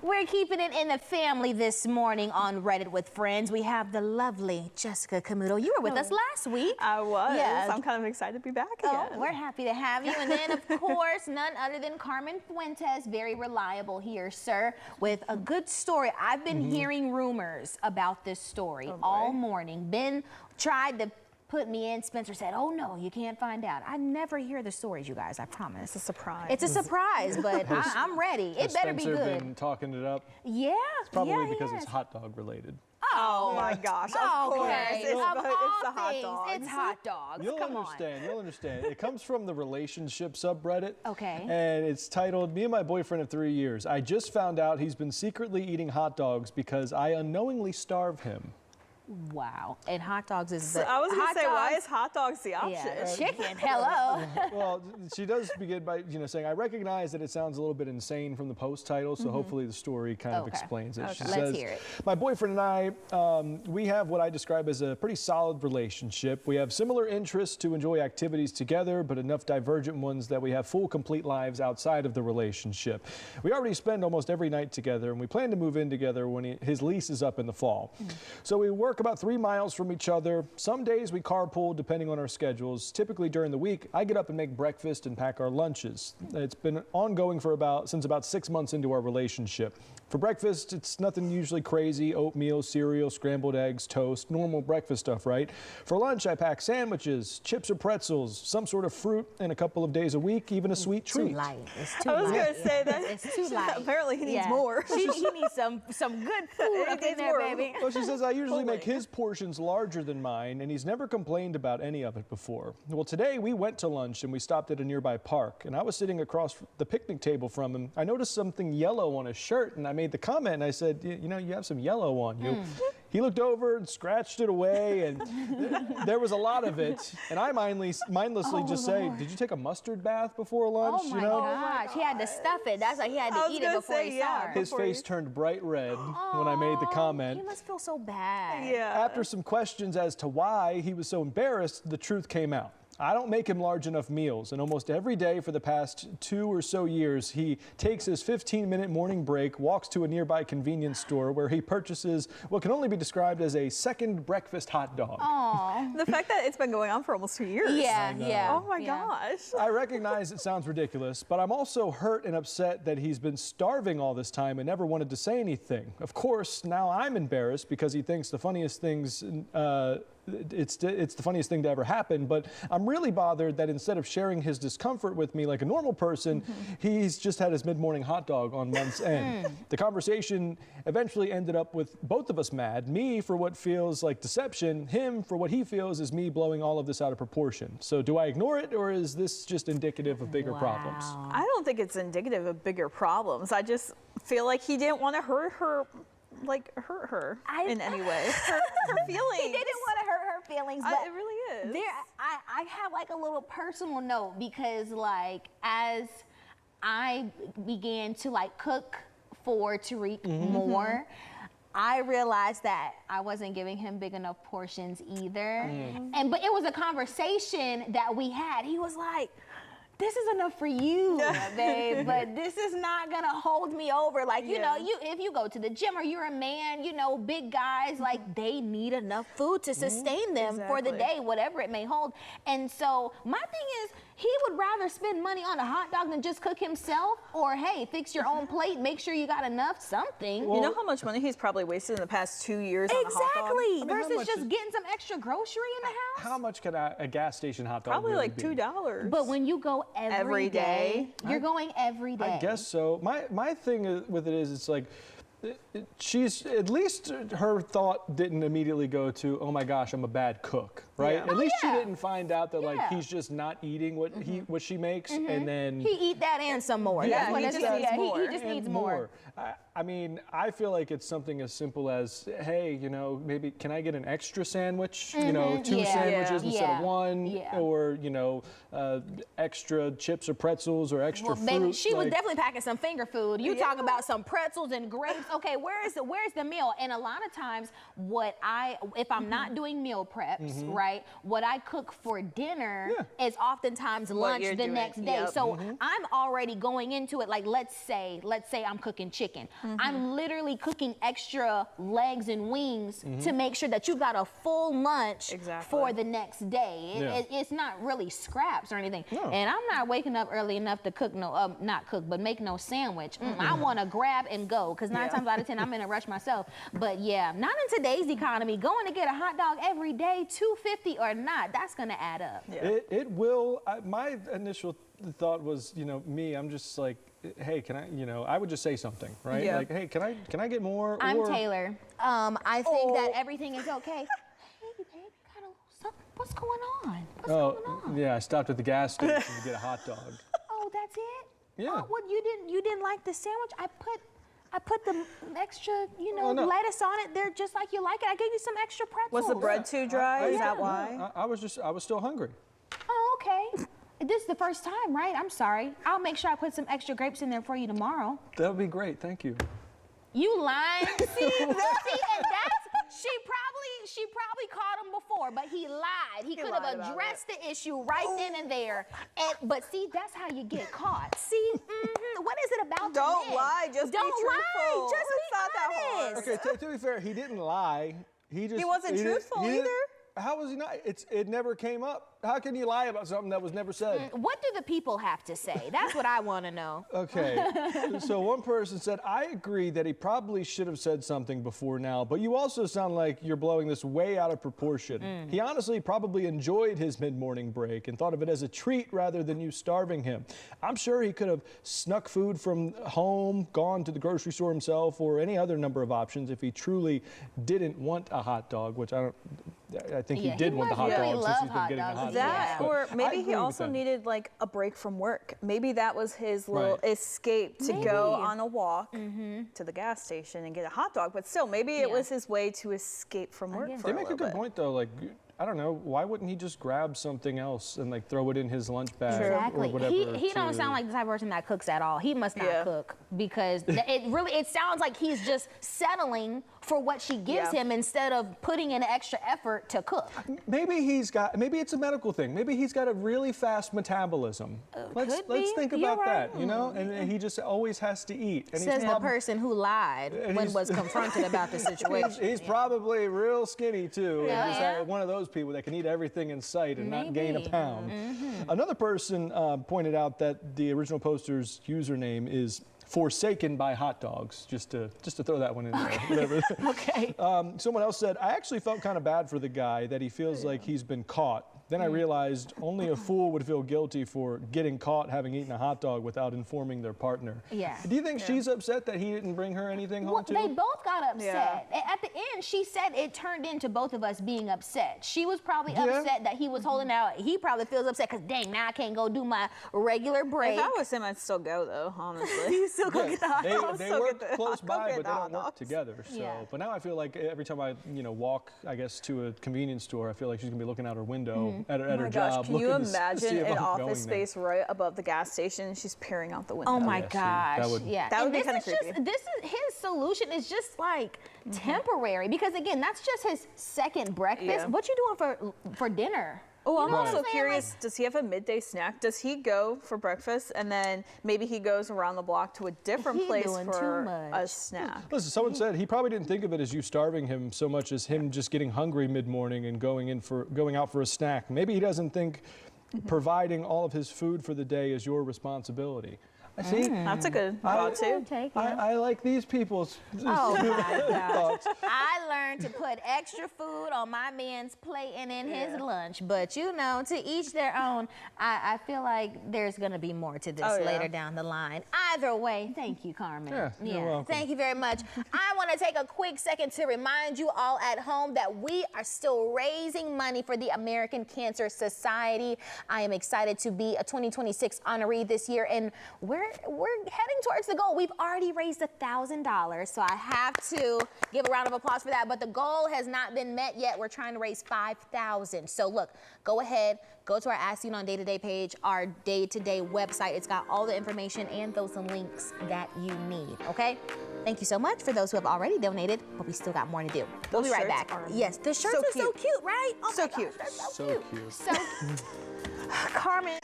We're keeping it in the family this morning on Reddit with Friends. We have the lovely Jessica Camuto. You were with us last week. I was. Yes. I'm kind of excited to be back again. Oh, we're happy to have you. And then, of course, none other than Carmen Fuentes, very reliable here, sir, with a good story. I've been hearing rumors about this story all morning. Ben tried to put me in. Spencer said, oh no, you can't find out. I never hear the stories, you guys, I promise. It's a surprise. It's a surprise, but I'm ready. It better be good. Spencer been talking it up? Yeah. It's probably because it's hot dog related. Oh my gosh, of course. It's the hot things, dogs. it's hot dogs. You'll Come understand. You'll understand. It comes from the relationship subreddit. Okay. And it's titled, "Me and My Boyfriend of 3 Years. I just found out he's been secretly eating hot dogs because I unknowingly starve him." Wow. And hot dogs is So the I was going hot to say, why dogs- is hot dogs the option? Yeah, chicken, hello. Well, she does begin by saying, "I recognize that it sounds a little bit insane from the post title, so hopefully the story kind of explains it." She Let's says, hear it. "My boyfriend and I, we have what I describe as a pretty solid relationship. We have similar interests to enjoy activities together, but enough divergent ones that we have full, complete lives outside of the relationship. We already spend almost every night together, and we plan to move in together when his lease is up in the fall. So we work about 3 miles from each other. Some days we carpool depending on our schedules. Typically during the week, I get up and make breakfast and pack our lunches. It's been ongoing since about 6 months into our relationship. For breakfast, it's nothing usually crazy: oatmeal, cereal, scrambled eggs, toast, normal breakfast stuff, right? For lunch, I pack sandwiches, chips or pretzels, some sort of fruit, and a couple of days a week, even a sweet treat." Too light. It's too I was light. going to say that. It's too light. Apparently he needs more. He needs some good food up in needs there, more. baby. Well, she says, "I usually make his portions larger than mine, and he's never complained about any of it before. Well, today we went to lunch and we stopped at a nearby park, and I was sitting across the picnic table from him. I noticed something yellow on his shirt, and I made the comment, and I said, you know, you have some yellow on you." He looked over and scratched it away, and there was a lot of it. And I mindlessly just say, "Did you take a mustard bath before lunch?" Oh my gosh, he had to stuff it. That's why he had to eat it before he starved. His face turned bright red when I made the comment. He must feel so bad. Yeah. After some questions as to why he was so embarrassed, the truth came out. I don't make him large enough meals, and almost every day for the past 2 or so years, he takes his 15-minute morning break, walks to a nearby convenience store where he purchases what can only be described as a second breakfast hot dog. Aw. The fact that it's been going on for almost 2 years. Yeah. Oh my gosh. I recognize it sounds ridiculous, but I'm also hurt and upset that he's been starving all this time and never wanted to say anything. Of course, now I'm embarrassed because he thinks the funniest things it's the funniest thing to ever happen, but I'm really bothered that instead of sharing his discomfort with me like a normal person, he's just had his mid-morning hot dog on month's end. The conversation eventually ended up with both of us mad, me for what feels like deception, him for what he feels is me blowing all of this out of proportion. So do I ignore it, or is this just indicative of bigger problems? I don't think it's indicative of bigger problems. I just feel like he didn't want to hurt her in any way. Her feelings. He didn't want to hurt her feelings, but it really is. I have like a little personal note, because like as I began to like cook for Tariq more, I realized that I wasn't giving him big enough portions either. But it was a conversation that we had. He was like, "This is enough for you, babe, but this is not gonna hold me over." Like, you know, if you go to the gym or you're a man, you know, big guys, like they need enough food to sustain them for the day, whatever it may hold. And so my thing is, he would rather spend money on a hot dog than just cook himself, or hey, fix your own plate, make sure you got enough something. You know how much money he's probably wasted in the past 2 years on a hot dog? Exactly, versus just getting some extra grocery in the house. How much can a gas station hot dog Probably really like be? $2. But when you go every day, you're going every day. I guess so. My thing with it is, it's like, she's, at least her thought didn't immediately go to, "Oh my gosh, I'm a bad cook," right? At least she didn't find out that like he's just not eating what she makes, and then he eat that and some more. Yeah, That's what he it just is. needs more. He just needs more. I mean, I feel like it's something as simple as, hey, you know, maybe can I get an extra sandwich? You know, 2 sandwiches instead of 1, or you know, extra chips or pretzels or extra fruit. Baby, she was definitely packing some finger food. You talk about some pretzels and grapes. Okay, where's the meal? And a lot of times, if I'm not doing meal preps, right, what I cook for dinner is oftentimes lunch the next day. So I'm already going into it like, let's say I'm cooking chicken. I'm literally cooking extra legs and wings to make sure that you got a full lunch for the next day. It's not really scraps or anything. No. And I'm not waking up early enough to cook but make no sandwich. I want to grab and go, because 9 times out of 10 I'm in a rush myself. But yeah, not in today's economy. Going to get a hot dog every day, $2.50 or not, that's gonna add up. Yeah. It will. My initial thought was, I'm just like, hey, can I, I would just say something, right? Yeah. Like, hey, can I get more? I'm Taylor. I think that everything is okay. Hey, babe, got a little something. What's going on? What's going on? Yeah, I stopped at the gas station to get a hot dog. Oh, that's it? Yeah. What, you didn't like the sandwich? I put the extra, lettuce on it there just like you like it. I gave you some extra pretzels. Was the bread too dry? Is that why? I was still hungry. Oh, okay. This is the first time, right? I'm sorry. I'll make sure I put some extra grapes in there for you tomorrow. That would be great. Thank you. You lying? See, and she probably caught him before, but he lied. He could have addressed the issue right then and there. But see, that's how you get caught. See, what is it about? Don't lie. Just be truthful. Lie. Just be honest. Okay, to be fair, he didn't lie. He wasn't truthful either. How was he not? It never came up. How can you lie about something that was never said? What do the people have to say? That's what I want to know. Okay. So one person said, I agree that he probably should have said something before now, but you also sound like you're blowing this way out of proportion. He honestly probably enjoyed his mid-morning break and thought of it as a treat rather than you starving him. I'm sure he could have snuck food from home, gone to the grocery store himself, or any other number of options if he truly didn't want a hot dog, which I think he did want the hot dog since he's been getting a hot dog. That, or maybe he also needed like a break from work. Maybe that was his little escape to go on a walk to the gas station and get a hot dog. But still, maybe it was his way to escape from work for a little bit. They make a good point though. Like, I don't know, why wouldn't he just grab something else and like throw it in his lunch bag or whatever? He don't sound like the type of person that cooks at all. He must not cook, because it sounds like he's just settling for what she gives him instead of putting in extra effort to cook. Maybe it's a medical thing. Maybe he's got a really fast metabolism. Let's think about that, and he just always has to eat. And says the person who lied when was confronted about the situation. He's probably real skinny too. And just one of those people that can eat everything in sight and not gain a pound. Another person pointed out that the original poster's username is Forsaken by Hot Dogs, just to throw that one in there. Okay. Someone else said, I actually felt kind of bad for the guy that he feels like he's been caught. Then I realized only a fool would feel guilty for getting caught having eaten a hot dog without informing their partner. Yeah. Do you think she's upset that he didn't bring her anything home too? They both got upset. At the end, she said it turned into both of us being upset. She was probably upset that he was holding out. He probably feels upset because, dang, now I can't go do my regular break. If I was him, I'd still go, though, honestly. You still go get the hot dog. They work close by, but they don't work together. So, but now I feel like every time I walk, I guess, to a convenience store, I feel like she's going to be looking out her window at her job. Can you imagine an office space right above the gas station? She's peering out the window. Oh my gosh. That would be kind of creepy. His solution is just like temporary, because again, that's just his second breakfast. What you doing for dinner? Oh, I'm also curious, does he have a midday snack? Does he go for breakfast and then maybe he goes around the block to a different place for a snack? Listen, someone said he probably didn't think of it as you starving him so much as him just getting hungry mid-morning and going out for a snack. Maybe he doesn't think providing all of his food for the day is your responsibility. See, that's a good thought too. I like these people's thoughts. I learned to put extra food on my man's plate and in his lunch, but to each their own. I feel like there's going to be more to this later down the line. Either way, thank you, Carmen. You're welcome. Thank you very much. I want to take a quick second to remind you all at home that we are still raising money for the American Cancer Society. I am excited to be a 2026 honoree this year, and we're heading towards the goal. We've already raised $1,000, so I have to give a round of applause for that, but the goal has not been met yet. We're trying to raise $5,000. So look, go ahead, go to our Ask You On Day-to-Day page, our day-to-day website. It's got all the information and those links that you need, okay? Thank you so much for those who have already donated, but we still got more to do. We'll be right back. Yes, the shirts are so cute, right? Oh so cute. Gosh, so cute. So Carmen.